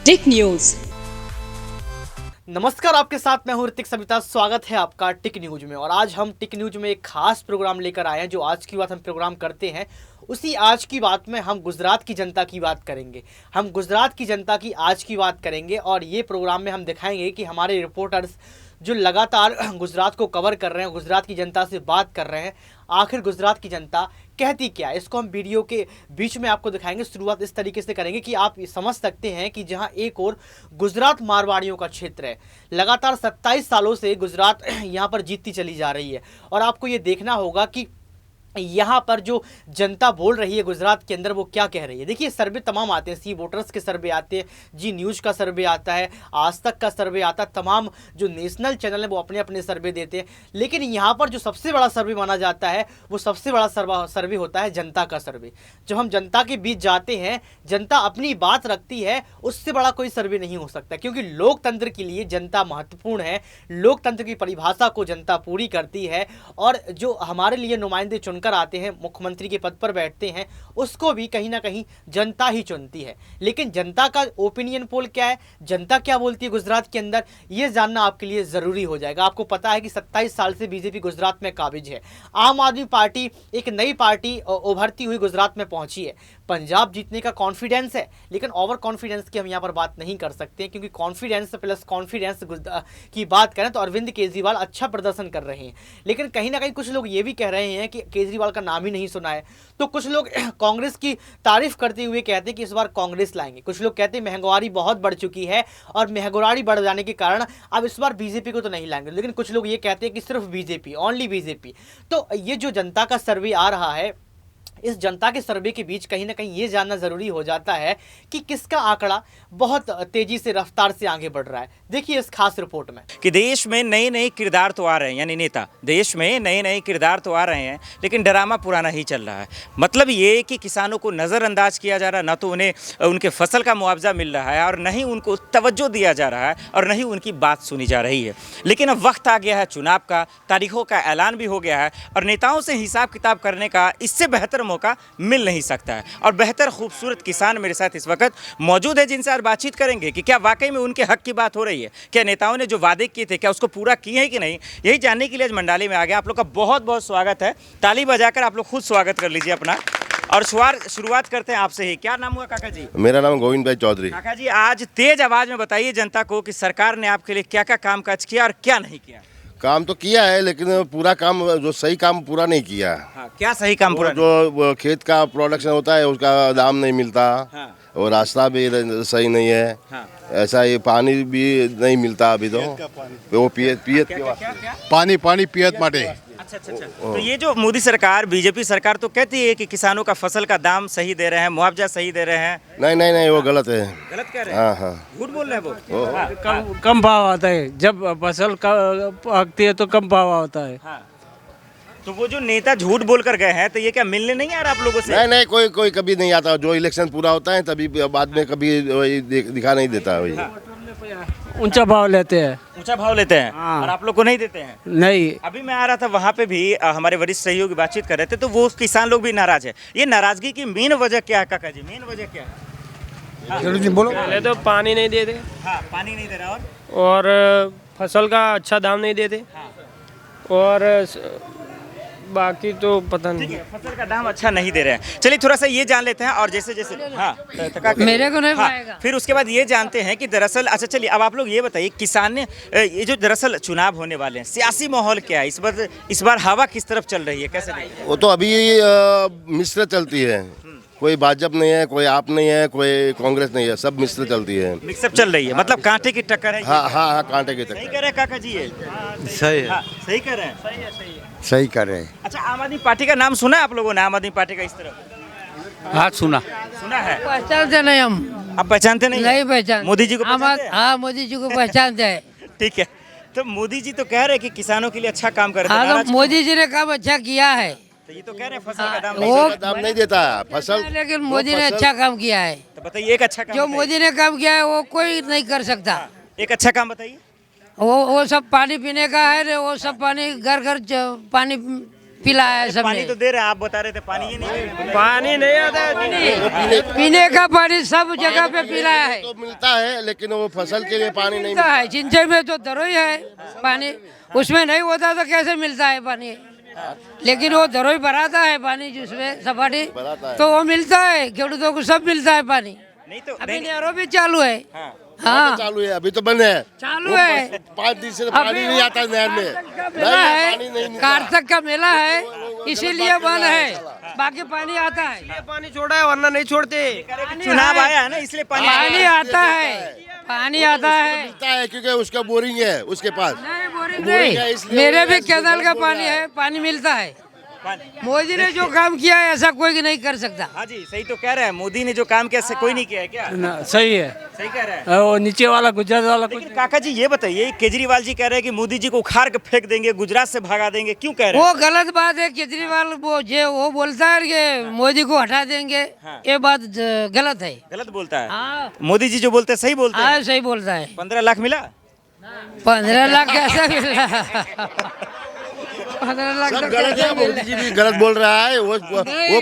टिक news. नमस्कार, आपके साथ मैं हूं ऋतिक सविता। स्वागत है आपका टिक न्यूज में। और आज हम टिक न्यूज में एक खास प्रोग्राम लेकर आए हैं। जो आज की बात हम प्रोग्राम करते हैं, उसी आज की बात में हम गुजरात की जनता की बात करेंगे। हम गुजरात की जनता की आज की बात करेंगे और ये प्रोग्राम में हम दिखाएंगे कि हमारे रिपोर्टर्स जो लगातार गुजरात को कवर कर रहे हैं, गुजरात की जनता से बात कर रहे हैं, आखिर गुजरात की जनता कहती क्या है, इसको हम वीडियो के बीच में आपको दिखाएंगे। शुरुआत इस तरीके से करेंगे कि आप समझ सकते हैं कि जहां एक और गुजरात मारवाड़ियों का क्षेत्र है, लगातार 27 सालों से गुजरात यहां पर जीतती चली जा रही है। और आपको ये देखना होगा कि यहाँ पर जो जनता बोल रही है गुजरात के अंदर, वो क्या कह रही है। देखिए, सर्वे तमाम आते हैं, सी वोटर्स के सर्वे आते हैं, जी न्यूज़ का सर्वे आता है, आज तक का सर्वे आता है, तमाम जो नेशनल चैनल है वो अपने अपने सर्वे देते हैं। लेकिन यहाँ पर जो सबसे बड़ा सर्वे माना जाता है, वो सबसे बड़ा सर्वे होता है जनता का सर्वे। जब हम जनता के बीच जाते हैं, जनता अपनी बात रखती है, उससे बड़ा कोई सर्वे नहीं हो सकता। क्योंकि लोकतंत्र के लिए जनता महत्वपूर्ण है, लोकतंत्र की परिभाषा को जनता पूरी करती है। और जो हमारे लिए नुमाइंदे चुनकर आते हैं, मुख्यमंत्री के पद पर बैठते हैं, उसको भी कहीं ना कहीं जनता ही चुनती है। लेकिन जनता का ओपिनियन पोल क्या है, जनता क्या बोलती है गुजरात के अंदर, ये जानना आपके लिए ज़रूरी हो जाएगा। आपको पता है कि 27 साल से बीजेपी गुजरात में काबिज है। आम आदमी पार्टी एक नई पार्टी उभरती हुई गुजरात में पहुंची है। पंजाब जीतने का कॉन्फिडेंस है, लेकिन ओवर कॉन्फिडेंस की हम यहाँ पर बात नहीं कर सकते, क्योंकि कॉन्फिडेंस प्लस कॉन्फिडेंस की बात करें तो अरविंद केजरीवाल अच्छा प्रदर्शन कर रहे हैं। लेकिन कहीं ना कहीं कुछ लोग ये भी कह रहे हैं कि केजरीवाल का नाम ही नहीं सुना है। तो कुछ लोग कांग्रेस की तारीफ करते हुए कहते हैं कि इस बार कांग्रेस लाएंगे। कुछ लोग कहते हैं महंगाई बहुत बढ़ चुकी है और महंगाई बढ़ जाने के कारण अब इस बार बीजेपी को तो नहीं लाएंगे। लेकिन कुछ लोग ये कहते हैं कि सिर्फ बीजेपी, ओनली बीजेपी। तो ये जो जनता का सर्वे आ रहा है, इस जनता के सर्वे के बीच कहीं ना कहीं ये जानना ज़रूरी हो जाता है कि किसका आंकड़ा बहुत तेज़ी से, रफ्तार से आगे बढ़ रहा है। देखिए इस खास रिपोर्ट में कि देश में नए नए किरदार तो आ रहे हैं, यानी नेता देश में नए नए किरदार तो आ रहे हैं, लेकिन ड्रामा पुराना ही चल रहा है। मतलब ये कि किसानों को नज़रअंदाज किया जा रहा है, ना तो उन्हें उनके फसल का मुआवजा मिल रहा है, और न ही उनको तवज्जो दिया जा रहा है, और न ही उनकी बात सुनी जा रही है। लेकिन अब वक्त आ गया है चुनाव का, तारीखों का ऐलान भी हो गया है, और नेताओं से हिसाब किताब करने का इससे बेहतर मौका मिल नहीं सकता है। और बेहतर खूबसूरत किसान मेरे साथ इस वक्त मौजूद है, जिनसे आज बातचीत करेंगे कि क्या वाकई में उनके हक की बात हो रही है, क्या नेताओं ने जो वादे किए थे क्या उसको पूरा किए हैं कि नहीं। यही जानने के लिए आज मंडाली में आ गए। आप लोग का बहुत बहुत स्वागत है। ताली बजाकर आप लोग खुद स्वागत कर लीजिए अपना। और शुरुआत करते हैं आपसे ही। क्या नाम हुआ काका जी? मेरा नाम गोविंद भाई चौधरी। काका जी, आज तेज आवाज में बताइए जनता को कि सरकार ने आपके लिए क्या क्या काम काज किया और क्या नहीं किया। काम तो किया है, लेकिन पूरा काम, जो सही काम पूरा नहीं किया। हाँ, क्या सही काम पूरा? जो खेत का प्रोडक्शन होता है उसका दाम नहीं मिलता। हाँ। और रास्ता भी सही नहीं है। हाँ। ऐसा ये पानी भी नहीं मिलता अभी तो। वो पियत पानी पियत माटे। अच्छा। तो ये जो मोदी सरकार, बीजेपी सरकार तो कहती है कि किसानों का फसल का दाम सही दे रहे हैं, मुआवजा सही दे रहे हैं। नहीं, वो गलत है। गलत कह रहे हैं? हाँ। झूठ बोल रहे हैं वो। हाँ। कम भाव आता है, जब फसल पकती है तो कम भाव आता है। हाँ। तो वो जो नेता झूठ बोल कर गए हैं, तो ये क्या मिलने नहीं आ रहा आप लोगों से? नहीं, कोई कभी नहीं आता। जो इलेक्शन पूरा होता है तभी बाद में कभी वही दिखा नहीं देता। वही ऊंचा भाव लेते हैं। ऊंचा भाव लेते हैं। हाँ। और आप लोग को नहीं देते हैं? नहीं। अभी मैं आ रहा था, वहाँ पे भी हमारे वरिष्ठ सहयोगी बातचीत कर रहे थे, तो वो किसान लोग भी नाराज है। ये नाराजगी की मेन वजह क्या है काका जी? मेन वजह क्या है? बोलो। पहले तो पानी नहीं देते। हाँ, पानी नहीं दे रहा। और फसल का अच्छा दाम नहीं देते। हाँ। और बाकी तो पता नहीं। फसल का दाम अच्छा नहीं दे रहे हैं। चलिए थोड़ा सा ये जान लेते हैं, और जैसे हाँ मेरे को नहीं पाएगा। फिर उसके बाद ये जानते हैं कि दरअसल, अच्छा चलिए अब आप लोग ये बताइए, किसान ने ये जो दरअसल चुनाव होने वाले हैं, सियासी माहौल क्या है इस बार हवा किस तरफ चल रही है, कैसे? वो तो अभी मिश्र चलती है। कोई भाजपा नहीं है, कोई आप नहीं है, कोई कांग्रेस नहीं है, सब मिश्र चलती है। मिक्सअप चल रही है, मतलब कांटे की टक्कर है। हाँ, कांटे की टक्कर। सही कह रहे हैं काका जी? ये सही है। सही कह रहे हैं। सही कर रहे हैं। अच्छा, आम आदमी पार्टी का नाम सुना है आप लोगों ने? आम आदमी पार्टी का इस तरफ हाँ, सुना है। पहचानते नहीं हम। आप पहचानते नहीं पहचान। मोदी जी को पहचानते हैं? हाँ, मोदी जी को पहचानते हैं। ठीक है। तो मोदी जी तो कह रहे हैं कि किसानों के लिए अच्छा काम कर रहे हैं। हाँ, तो मोदी जी ने काम अच्छा किया है। तो ये तो कह रहे हैं फसल का दाम नहीं देता फसल, लेकिन मोदी ने अच्छा काम किया है। तो बताइए एक अच्छा काम जो मोदी ने काम किया है वो कोई नहीं कर सकता। एक अच्छा काम बताइए। वो सब पानी पीने का है, वो सब पानी घर घर पानी पिलाया पानी सबने। तो दे रहे हैं, आप बता रहे थे पानी ही नहीं है। पानी नहीं आता है। पीने का पानी सब जगह पे पिलाया है। तो मिलता है लेकिन वो फसल के लिए पानी नहीं मिलता है सिंचाई में तो दरोई है पानी, उसमें नहीं होता तो कैसे मिलता है पानी। लेकिन वो दरोई भराता है पानी जिसमें सपाटी, भराता है। तो वो मिलता है, खेडूतों को सब मिलता है पानी। नहीं तो अभी नहरों भी चालू है। हाँ। हाँ चालू है, अभी तो बंद है। चालू है। 5 दिन से पानी नहीं आता नहर में। मेला पानी नहीं है, मिलता। कार्तिक का मेला है इसीलिए बंद है, बाकी पानी आता है। ये पानी छोड़ा है वरना नहीं छोड़ते। चुनाव आया है ना, इसलिए पानी आता है, पानी आता है। मिलता है क्योंकि उसका बोरिंग है उसके पास। नहीं बोरिंग बोरिंग है, नहीं, इसलिए मेरे वो भी ऐसे कैनाल का बोल पानी रहा है, पानी मिलता है। पानी- मोदी ने जो काम किया है ऐसा कोई नहीं कर सकता। हाँ जी, सही तो कह रहे हैं, मोदी ने जो काम किया कोई नहीं किया है क्या? ना सही है। सही कह रहे हैं। वो नीचे वाला गुजरात वाला कुछ लेकिन काका जी ये बताइए, केजरीवाल जी कह रहे हैं कि मोदी जी को उखाड़ के फेंक देंगे, गुजरात से भगा देंगे, क्यों कह रहे हैं? वो गलत बात है। केजरीवाल वो बोलता है कि मोदी को हटा देंगे, ये बात गलत है। गलत बोलता है। हाँ मोदी जी जो बोलते हैं सही बोलते हैं। हाँ सही बोलता है। 15 लाख मिला? 15 लाख कैसा मिला? 15 लाख सब तो गलत कैसे है, मोदी मिला? जी भी गलत बोल रहा है। वो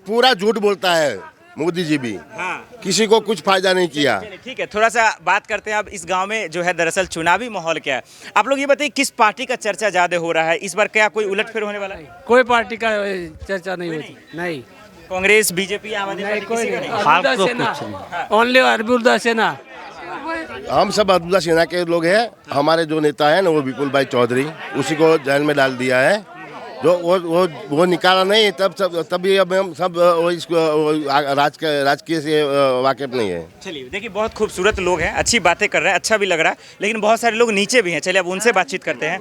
पूरा झूठ बोलता है मोदी जी भी। हाँ। किसी को कुछ फायदा नहीं किया। चलिए, ठीक है, थोड़ा सा बात करते हैं अब इस गांव में जो है दरअसल चुनावी माहौल क्या है। आप लोग ये बताइए किस पार्टी का चर्चा ज्यादा हो रहा है इस बार, क्या कोई उलटफेर होने वाला है? कोई पार्टी का चर्चा नहीं होती। नहीं कांग्रेस, बीजेपी, आम आदमी पार्टी, किसी का नहीं? अरबुल्ला सेना, ओनली अरबुल्ला सेना। हम सब अब्दुल्ला सेना के लोग हैं। हमारे जो नेता है ना वो विपुल भाई चौधरी, उसी को जेल में डाल दिया है। जो वो निकाला नहीं तभी अब हम सब इसको राजकीय से वाकिफ नहीं है। चलिए देखिए, बहुत खूबसूरत लोग हैं, अच्छी बातें कर रहे हैं, अच्छा भी लग रहा है, लेकिन बहुत सारे लोग नीचे भी हैं। चलिए अब उनसे बातचीत करते हैं,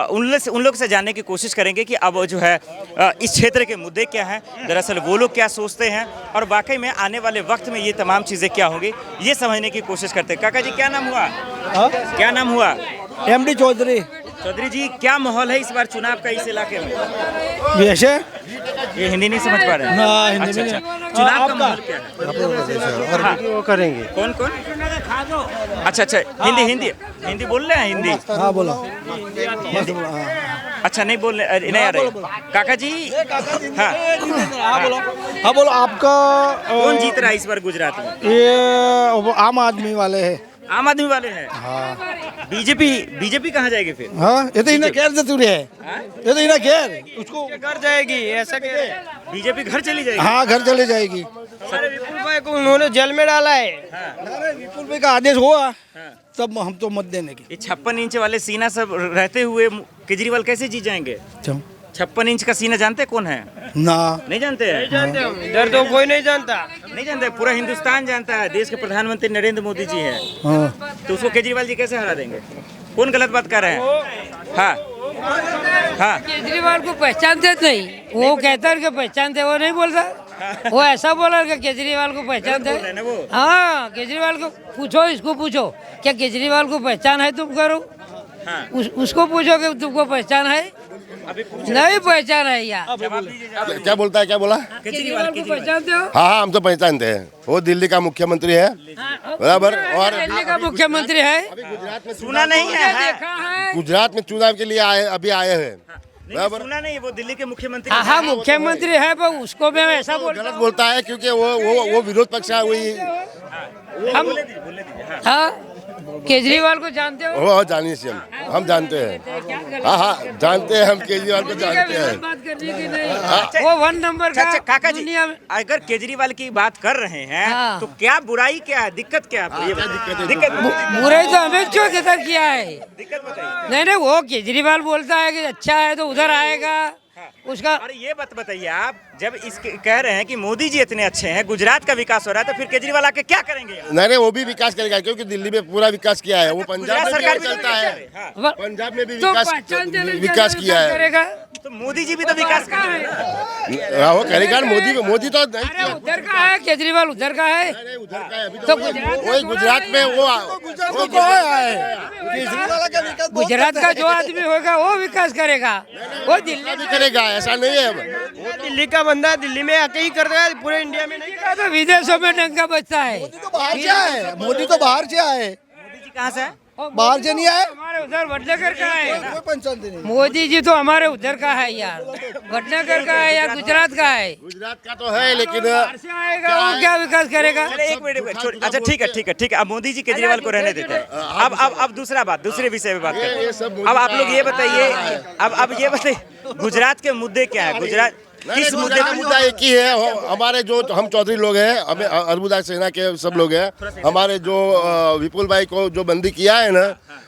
उन लोग से जानने की कोशिश करेंगे कि अब जो है इस क्षेत्र के मुद्दे क्या हैं, दरअसल वो लोग क्या सोचते हैं और वाकई में आने वाले वक्त में ये तमाम चीज़ें क्या होंगी, ये समझने की कोशिश करते हैं। काका जी क्या नाम हुआ? क्या नाम हुआ? एमडी चौधरी। चौधरी जी, क्या माहौल है इस बार चुनाव का इस इलाके में? वैसे ये हिंदी नहीं समझ पा रहे हैं? हाँ, हिंदी अच्छा, में अच्छा। नहीं। चुनाव का माहौल क्या है? हाँ, वो करेंगे। कौन कौन? अच्छा अच्छा, हिंदी बोल रहे हैं? हिंदी हाँ बोलो। अच्छा नहीं बोल रहे, नहीं आ रही। काका जी हाँ, हाँ बोलो। आपका कौन जीत रहा है इस बार गुजरात में? ये आम आदमी वाले है। आम आदमी वाले हैं। हाँ। बीजेपी कहाँ जाएगी फिर? हाँ ये तो इन्हें घेर देते है। ये तो इन्हें घेर उसको घर जाएगी ऐसा कह रहे हैं। बीजेपी घर चली जाएगी? हाँ घर चले जाएगी। हमारे विपुल भाई को उन्होंने जेल में डाला है। अरे विपुल भाई का आदेश हुआ तब हम तो मत देने की। ये 56 इंच वाले सीना सब रहते हुए केजरीवाल कैसे जीत जाएंगे? 56 इंच का सीना जानते कौन है? ना नहीं जानते हैं? जानते हम इधर तो कोई नहीं जानता। नहीं जानते, पूरा हिंदुस्तान जानता है। देश के प्रधानमंत्री नरेंद्र मोदी जी हैं, हाँ। तो उसको केजरीवाल जी कैसे हरा देंगे? कौन गलत बात कर रहे हैं? हाँ हाँ, केजरीवाल को पहचानते नहीं, वो कहता है कि पहचानते, वो नहीं बोलता। वो ऐसा बोला कि केजरीवाल को पहचानते बोल रहे हैं ना वो। हाँ केजरीवाल को पूछो, इसको पूछो क्या केजरीवाल को पहचान है तुम करो। हाँ। उसको पूछो कि तुमको पहचान है, अभी नहीं पहचान है यार। जवाब दीजिए। क्या बोलता है, क्या बोला? केजरीवाल को पहचानते हो? हाँ हम तो पहचानते हैं। वो दिल्ली का मुख्यमंत्री है बराबर। और दिल्ली का मुख्यमंत्री है। सुना नहीं है? देखा है। गुजरात में चुनाव के लिए अभी आए हैं नहीं, सुना नहीं, वो दिल्ली के मुख्यमंत्री हाँ हाँ मुख्यमंत्री है, पर उसको मैं ऐसा बोलता गलत बोलता है क्योंकि वो विरोध पक्ष है। वही हम बोलने दीजिए। हाँ केजरीवाल को जानते हो? वो जानिए से हम जानते हैं। हाँ हाँ जानते हैं, हम केजरीवाल को जानते हैं। बात करने की नहीं, वो 1 नंबर का अच्छा काका जी, दुनिया में। अगर केजरीवाल की बात कर रहे हैं हाँ। तो क्या बुराई, क्या है, दिक्कत क्या है आपको? ये बताइए। दिक्कत बुराई तो हमें क्यों किधर किया है? दिक्कत बताइए। नहीं नहीं, वो केजरीवाल बोलता है कि अच्छा है तो उधर आएगा उसका। अरे ये बात बताइए, आप जब कह रहे हैं कि मोदी जी इतने अच्छे हैं, गुजरात का विकास हो रहा है, तो फिर केजरीवाल आके क्या करेंगे? नहीं वो भी विकास करेगा क्योंकि दिल्ली में पूरा विकास किया है। वो पंजाब में सरकार भी चलता है। हाँ। पंजाब में भी तो पहचान चले विकास किया है। करेगा। तो मोदी जी भी तो विकास करेंगे। हाँ वो करेगा। मोदी तो नहीं अरे किया। उधर का है, केजरीवाल उधर का है। अरे उधर का है अभी तो तो गुजरात गुजरात में वो गुजरात का जो आदमी होगा वो विकास करेगा, वो दिल्ली भी करेगा, ऐसा नहीं है। वो दिल्ली का बंदा दिल्ली में आके ही कर रहा है, पूरे इंडिया में नहीं। का तो विदेशों में डंका बजता है। मोदी तो बाहर से आए। मोदी जी कहाँ से है? बाहर से नहीं आए, हमारे उधर वडनगर का है। कोई पंचायत नहीं। मोदी जी तो हमारे उधर का है यार, वडनगर का है या गुजरात का है। गुजरात का तो है लेकिन बाहर से आएगा वो क्या विकास करेगा? चले एक मिनट अच्छा ठीक है अब मोदी जी केजरीवाल को रहने देते हैं। अब दूसरा बात, दूसरे विषय पे बात करते हैं। अब आप लोग ये बताइए, अब ये बताइए गुजरात के मुद्दे क्या है? गुजरात किस मुद्दे का मुद्दा एक ही है। हमारे जो हम चौधरी लोग हैं, हमें अरबुदा सेना के सब लोग हैं, हमारे जो विपुल भाई को जो बंदी किया है ना,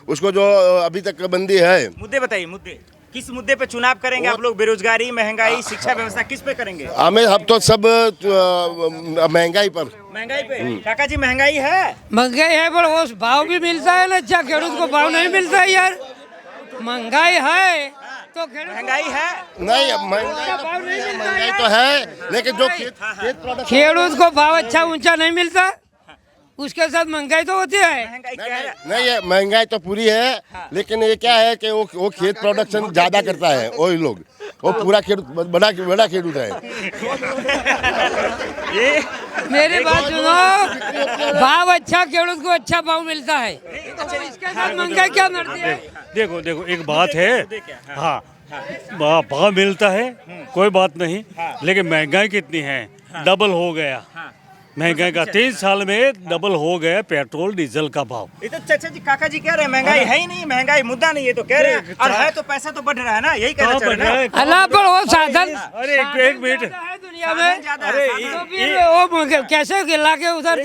उसको जो अभी तक बंदी है। मुद्दे बताइए, मुद्दे किस मुद्दे पे चुनाव करेंगे आप लोग? बेरोजगारी, महंगाई, शिक्षा व्यवस्था, किस पे करेंगे? हमें हम तो सब महंगाई पर। महंगाई पे काका जी महंगाई है? महंगाई है पर वो भाव भी मिलता है ना, अच्छा खेडूत को भाव नहीं मिलता है यार। महंगाई है तो महंगाई है नहीं, महंगाई तो है लेकिन जो खेत प्रोडक्ट खेडूत को भाव अच्छा ऊंचा नहीं मिलता, उसके साथ महंगाई तो होती है। महंगाई क्या है? नहीं, ये महंगाई तो पूरी है लेकिन ये क्या है कि वो खेत प्रोडक्शन ज्यादा करता है वही लोग, वो पूरा खेडूत बड़ा खेडूत है। ये मेरी बात सुनो, भाव अच्छा खेडूत को अच्छा भाव मिलता है, इसके साथ महंगाई क्या नड़ती है? देखो एक बात है, हाँ भाव मिलता है कोई बात नहीं, लेकिन महंगाई कितनी है? डबल हो गया महंगाई का, 3 साल में डबल हो गया पेट्रोल डीजल का भाव। ये तो चाचा जी काका जी कह रहे हैं महंगाई है ही नहीं, महंगाई मुद्दा नहीं है तो कह रहे हैं, और है तो पैसा तो बढ़ रहा है ना, यही कहना चाह रहे हैं ना। अल्लाह पर वो साधन अरे एक मिनट, है दुनिया में, अरे तो फिर वो कैसे ला के उधर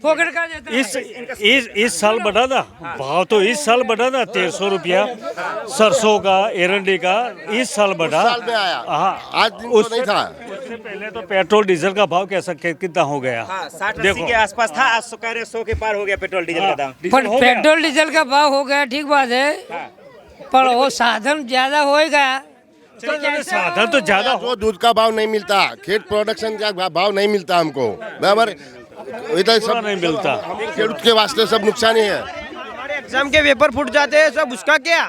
फोकट का देता है? इस साल बढ़ा था भाव, तो इस साल बढ़ा था 1300 रुपया सरसों का, एरंडी का, इस साल बढ़ा। साल में आया, हाँ, आज दिन तो नहीं था। उससे पहले तो पेट्रोल डीजल का भाव कैसा कितना हो गया? 60-80 के आसपास था, आज तो कह रहे 100 के पार हो गया पेट्रोल डीजल का दाम। पर पेट्रोल डीजल का भाव हो गया ठीक बात है, पर वो साधन ज्यादा होएगा तो कैसे साधन तो ज्यादा हो, जो दूध का भाव नहीं मिलता, खेत प्रोडक्शन का भाव नहीं मिलता हमको बराबर, इधर सब नहीं मिलता। खेडूत के वास्ते सब नुकसान ही है। हमारे एग्जाम के पेपर फूट जाते हैं सब, उसका क्या?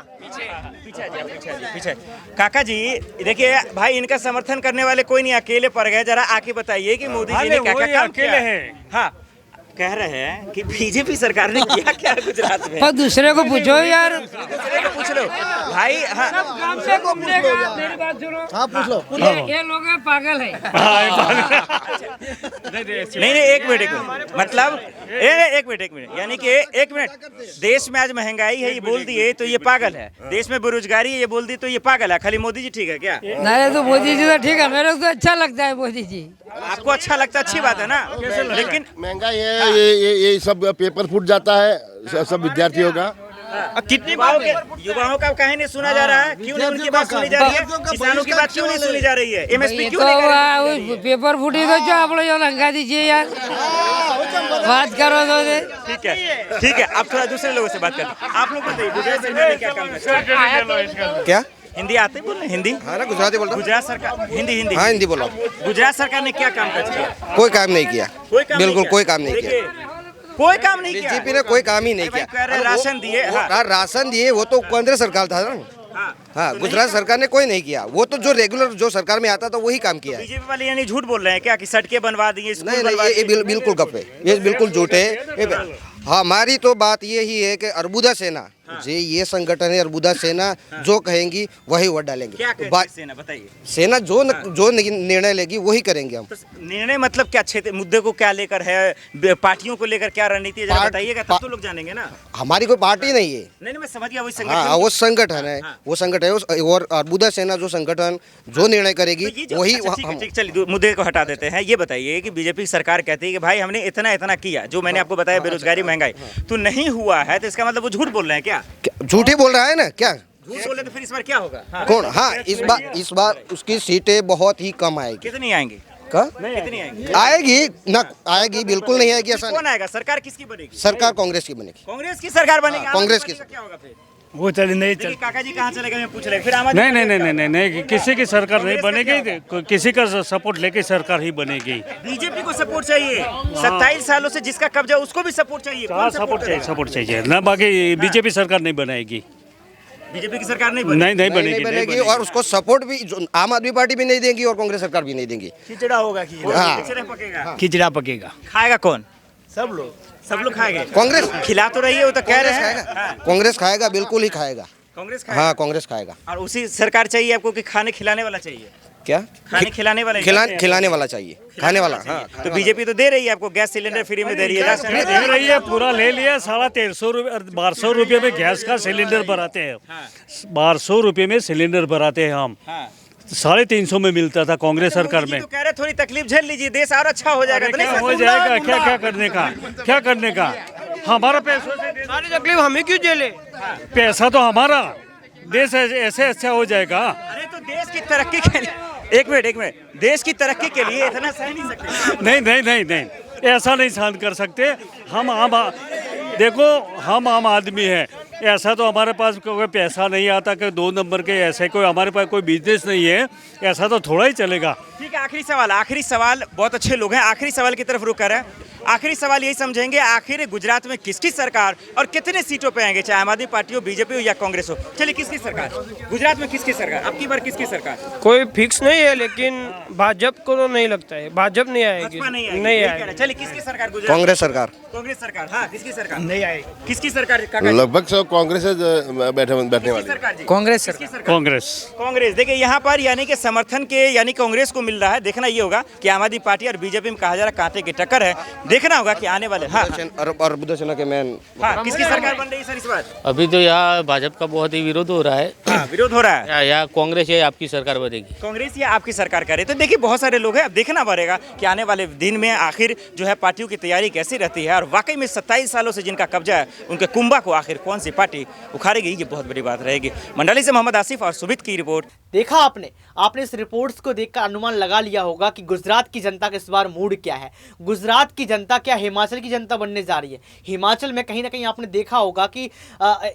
पीछे काका जी देखिए भाई, इनका समर्थन करने वाले कोई नहीं, अकेले पड़ गए। जरा आके बताइए कि मोदी जी ने क्या क्या काम किया? अकेले हैं। हाँ, कह रहे हैं कि बीजेपी सरकार ने किया क्या गुजरात में? पर दूसरे को पूछो यार, दूसरे को पूछ लो भाई। हाँ, काम से घूमने का। मेरी बात सुनो, हाँ पूछ लो। ये लोग हैं पागल है। नहीं एक मिनट मतलब एक मिनट यानी कि एक मिनट, देश में आज महंगाई है ये बोल दिए तो ये पागल है, देश में बेरोजगारी है ये बोल दी तो ये पागल है, खाली मोदी जी ठीक है क्या? नहीं तो मोदी जी तो ठीक है, मेरे को तो अच्छा लगता है मोदी जी। आपको अच्छा लगता है, अच्छी बात है ना, लेकिन महंगाई है, ये सब पेपर फूट जाता है सब विद्यार्थियों का। कितनी युवाओं का कहीं नहीं सुना जा रहा है? क्यों नहीं उनकी बात सुनी जा रही है? किसानों की बात क्यों नहीं सुनी जा रही है? एमएसपी क्यों नहीं कर रही है? पेपर फूटी तो जो आप लोग लंका दीजिए यार, बात करो तो ठीक है अब थोड़ा दूसरे लोगों से बात करते हैं। आप लोग बताइए गुजरात सरकार ने क्या काम किया? क्या? हिंदी आते बोल रहे? हिंदी हाँ ना, गुजराती बोल रहा हूँ। गुजरात सरकार हिंदी हाँ हिंदी बोल रहा हूँ। गुजरात सरकार ने क्या काम किया? कोई काम नहीं किया, बिल्कुल कोई काम नहीं किया। कोई काम नहीं किया। बीजेपी ने कोई काम ही नहीं भाई किया। कह रहे राशन दिए, हाँ। राशन दिए वो तो केंद्र सरकार था ना। हाँ, गुजरात सरकार ने कोई नहीं किया, वो तो जो रेगुलर जो सरकार में आता था वही काम किया है। बीजेपी वाले यानी झूठ बोल रहे हैं क्या कि सड़कें बनवा दिए? नहीं ये बिल्कुल गप है, ये बिल्कुल झूठ है। हमारी तो बात ये ही है कि अरबुदा सेना ये संगठन है, अरबुदा सेना जो कहेंगी वही वोट डालेंगे। क्या कहेगी सेना बताइए? सेना जो निर्णय लेगी वही करेंगे हम। तो निर्णय मतलब क्या, क्षेत्र मुद्दे को क्या लेकर है, पार्टियों को लेकर क्या रणनीति है, जरा बताइएगा तब तो लोग जानेंगे ना। हमारी कोई पार्टी नहीं है। नहीं मैं समझ गया, वही संगठन। हाँ वो संगठन है, वो संगठन है, और अरबुदा सेना जो संगठन जो निर्णय करेगी वही। ठीक चलिए मुद्दे को हटा देते हैं। ये बताइए कि बीजेपी सरकार कहती है कि भाई हमने इतना किया, जो मैंने आपको बताया बेरोजगारी महंगाई तो नहीं हुआ है, तो इसका मतलब वो झूठ बोल रहे हैं क्या? झूठ ही बोल रहा है ना, क्या झूठ बोले तो फिर इस बार क्या होगा? कौन? हाँ इस बार उसकी सीटें बहुत ही कम आएगी। कितनी आएंगी? कितनी आएगी? ना आएगी, बिल्कुल नहीं आएगी। ऐसा कौन आएगा? सरकार किसकी बनेगी? सरकार कांग्रेस की बनेगी। कांग्रेस की सरकार बनेगी। कांग्रेस की। क्या होगा फिर? वो चल नहीं चल। काका जी कहाँ चले गए मैं पूछ रहे, फिर आम आदमी नहीं किसी की सरकार नहीं बनेगी, किसी का सपोर्ट लेके सरकार ही बनेगी। बीजेपी को सपोर्ट चाहिए, 27 सालों से जिसका कब्जा उसको भी सपोर्ट चाहिए। कौन सपोर्ट चाहिए ना, बाकी बीजेपी सरकार नहीं बनाएगी। बीजेपी की सरकार नहीं बनेगी और उसको सपोर्ट भी आम आदमी पार्टी भी नहीं देगी और कांग्रेस सरकार भी नहीं देंगी। खिचड़ा होगा, हाँ। पकेगा, खिचड़ा पकेगा। खाएगा कौन? सब लोग। सब लोग खाएंगे। कांग्रेस खिला तो रही है, वो तो कह रहे हैं। खाएगा, कांग्रेस खाएगा, बिल्कुल ही खाएगा। कांग्रेस खाएगा। हाँ, कांग्रेस खाएगा। और उसी सरकार चाहिए आपको कि खाने खिलाने वाला चाहिए? क्या खाने खिलाने वाला खिलाने वाला चाहिए, खाने वाला। हाँ, तो बीजेपी तो दे रही है आपको, गैस सिलेंडर फ्री में दे रही है, राशन में दे रही है, पूरा ले लिया। 1350 रुपये 1200 रुपये में गैस का सिलेंडर भराते हैं। 1200 रुपये में सिलेंडर भराते हैं हम। 350 में मिलता था कांग्रेस सरकार में। तो कह रहे थोड़ी तकलीफ झेल लीजिए, देश और अच्छा हो जाएगा। तो नहीं हो जाएगा, क्या क्या करने का, क्या करने का? हमारा पैसों से सारी तकलीफ हमें क्यों झेले? पैसा तो हमारा, देश ऐसे अच्छा हो जाएगा। अरे तो देश की तरक्की के लिए एक मिनट, देश की तरक्की के लिए इतना सह नहीं सकते। नहीं, ऐसा नहीं सहन कर सकते। देखो, हम आम आदमी हैं। ऐसा तो हमारे पास कोई पैसा नहीं आता कि 2 नंबर के, ऐसे कोई हमारे पास कोई बिजनेस नहीं है, ऐसा तो थोड़ा ही चलेगा। ठीक है, आखिरी सवाल। बहुत अच्छे लोग हैं, आखिरी सवाल की तरफ रुक कर है। आखिरी सवाल यही समझेंगे, आखिर गुजरात में किसकी सरकार और कितने सीटों पे आएंगे, चाहे आम आदमी पार्टी हो, बीजेपी हो या कांग्रेस हो? चलिए, किसकी सरकार गुजरात में, किसकी सरकार अब की बार, किसकी सरकार? कोई फिक्स नहीं है, लेकिन भाजपा को तो नहीं लगता है, भाजपा नहीं आएगी। नहीं आएगी। चलिए, किसकी सरकार गुजरात? कांग्रेस सरकार। कांग्रेस सरकार। हाँ, किसकी सरकार? नहीं आएगी। किसकी सरकार? काका जी? लगभग सब कांग्रेस से बैठने वाले। सरकार जी? कांग्रेस किसकी सरकार? कांग्रेस। देखिए, यहाँ पर यानी कि समर्थन के यानी कांग्रेस को मिल रहा है। देखना ये होगा कि आम आदमी पार्टी और बीजेपी में कहा जा रहा कांटे की टक्कर है। देखना होगा कि आने वाले अर्बुदा सेना के मैन। हाँ, किसकी सरकार बन रही है सर इस बार? अभी तो यहाँ भाजपा का बहुत ही विरोध हो रहा है। हाँ, विरोध हो रहा है। या कांग्रेस या आपकी सरकार बनेगी? कांग्रेस या आपकी सरकार करे। तो देखिए, बहुत सारे लोग हैं, अब देखना पड़ेगा कि आने वाले दिन में आखिर जो है पार्टियों की तैयारी कैसी रहती है, और वाकई में 27 सालों से जिनका कब्जा है उनके कुंभा को आखिर कौन सी पार्टी उखाड़ेगी, ये बहुत बड़ी बात रहेगी। मंडली से मोहम्मद आसिफ और सुबित की रिपोर्ट। देखा आपने इस रिपोर्ट्स को देखकर अनुमान लगा लिया होगा कि गुजरात की जनता का इस बार मूड क्या है। गुजरात की जनता क्या हिमाचल की जनता बनने जा रही है? हिमाचल में कहीं ना कहीं आपने देखा होगा कि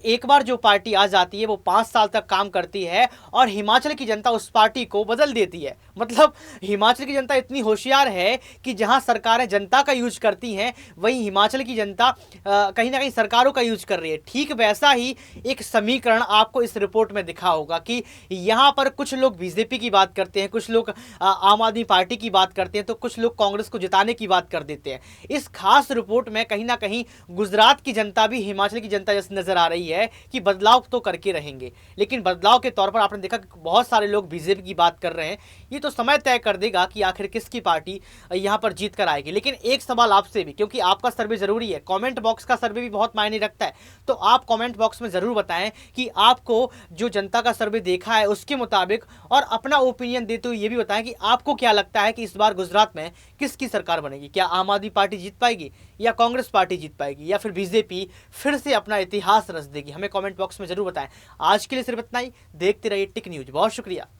एक बार जो पार्टी आ जाती है वो 5 साल तक काम करती है और हिमाचल की जनता उस पार्टी को बदल देती है। मतलब हिमाचल की जनता इतनी होशियार है कि जहां सरकारें जनता का यूज करती हैं, वहीं हिमाचल की जनता कहीं ना कहीं सरकारों का यूज कर रही है। ठीक वैसा ही एक समीकरण आपको इस रिपोर्ट में दिखा होगा कि यहाँ पर कुछ लोग बीजेपी की बात करते हैं, कुछ लोग आम आदमी पार्टी की बात करते हैं, तो कुछ लोग कांग्रेस को जिताने की बात कर देते हैं। इस खास रिपोर्ट में कहीं ना कहीं गुजरात की जनता भी हिमाचल की जनता जैसे नजर आ रही है कि बदलाव तो करके रहेंगे, लेकिन बदलाव के तौर पर आपने देखा कि बहुत सारे लोग बीजेपी की बात कर रहे हैं। ये तो समय तय कर देगा कि आखिर किसकी पार्टी यहाँ पर जीत कर आएगी। लेकिन एक सवाल आपसे भी, क्योंकि आपका सर्वे जरूरी है, कमेंट बॉक्स का सर्वे भी बहुत मायने रखता है, तो आप कमेंट बॉक्स में जरूर बताएं कि आपको जो जनता का सर्वे देखा है उसके मुताबिक, और अपना ओपिनियन देते हुए ये भी बताएं कि आपको क्या लगता है कि इस बार गुजरात में किसकी सरकार बनेगी। क्या आम आदमी पार्टी जीत पाएगी, या कांग्रेस पार्टी जीत पाएगी, या फिर बीजेपी फिर से अपना इतिहास रच देगी? हमें कमेंट बॉक्स में जरूर बताएं। आज के लिए सिर्फ इतना ही। देखते रहिए टिक न्यूज। बहुत शुक्रिया।